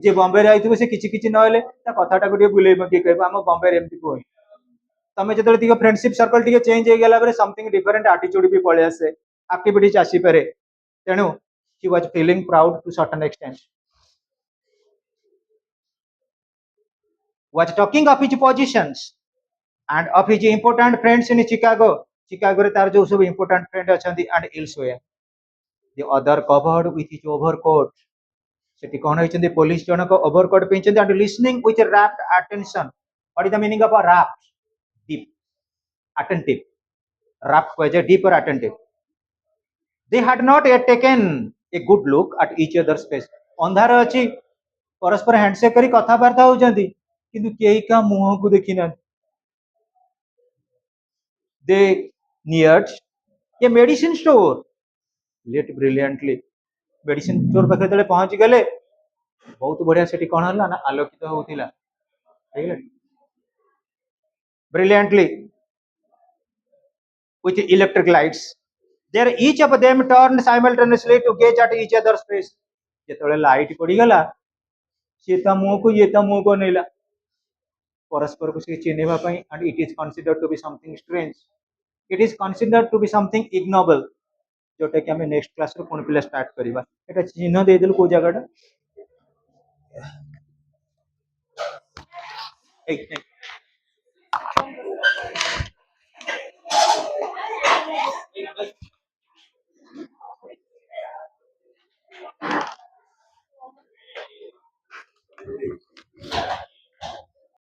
ଯିଏ ବମ୍ବେରେ ଆଇଥିବ ସେ କିଛି କିଛି ନହେଲେ ତା କଥାଟାକୁ ଟିକେ ବୁଲେଇ ବଙ୍କେଇ କହିବ ଆମ ବମ୍ବେରେ ଏମିତି କୁହନ୍ତି. ତମେ ଯେତେବେଳେ ଟିକେ ଫ୍ରେଣ୍ଡସିପ ସର୍କଲ ଟିକେ ଚେଞ୍ଜ ହେଇଗଲା ପରେ ସମଥିଙ୍ଗ ଡିଫରେଣ୍ଟ ଆଟିଚ୍ୟୁଡ ବି ପଳେଇ ଆସେ, ଆକ୍ଟିଭିଟିଜ ଆସିପାରେ. ତେଣୁ he was feeling proud to certain extent. Was talking of his positions and of his important friends in Chicago. ଚିକାଗୋରେ ତାର ଯୋଉ ସବୁ important friend ଅଛନ୍ତି and elsewhere. The other covered with his overcoat. ସେଠି କଣ ହେଇଛନ୍ତି ପୋଲିସ ଜଣକ ଓଭରକୋଟ ପିନ୍ଧିଛନ୍ତି and listening with rapt attention. What is the meaning of a rapt? Deep. Attentive. Rapt କୁହାଯାଏ deep or attentive. They had not yet taken a good look at each other's face. ଅନ୍ଧାର ଅଛି, ପରସ୍ପର handshake କରି କଥାବାର୍ତ୍ତା ହଉଛନ୍ତି କିନ୍ତୁ କେହି କାହା ମୁହଁକୁ ଦେଖିନାହାନ୍ତି. They neared a medicine store. lit brilliantly medicine store पाखे जेतले पहुंची गले बहुत बढ़िया सेठी कोन हला ना आलोकित होउथिला ठीक है brilliantly with electric lights there each of them turned simultaneously to gaze at each other's face जेतले लाइट पड़ी गला से ता मुंह को ये ता मुंह को नेला परस्पर को से चिन्हवा पई and it is considered to be something strange it is considered to be something ignoble जोटा कि हमें नेक्स्ट क्लास रे कोन पिला स्टार्ट करबा एटा चिन्ह दे देल को जगहटा एक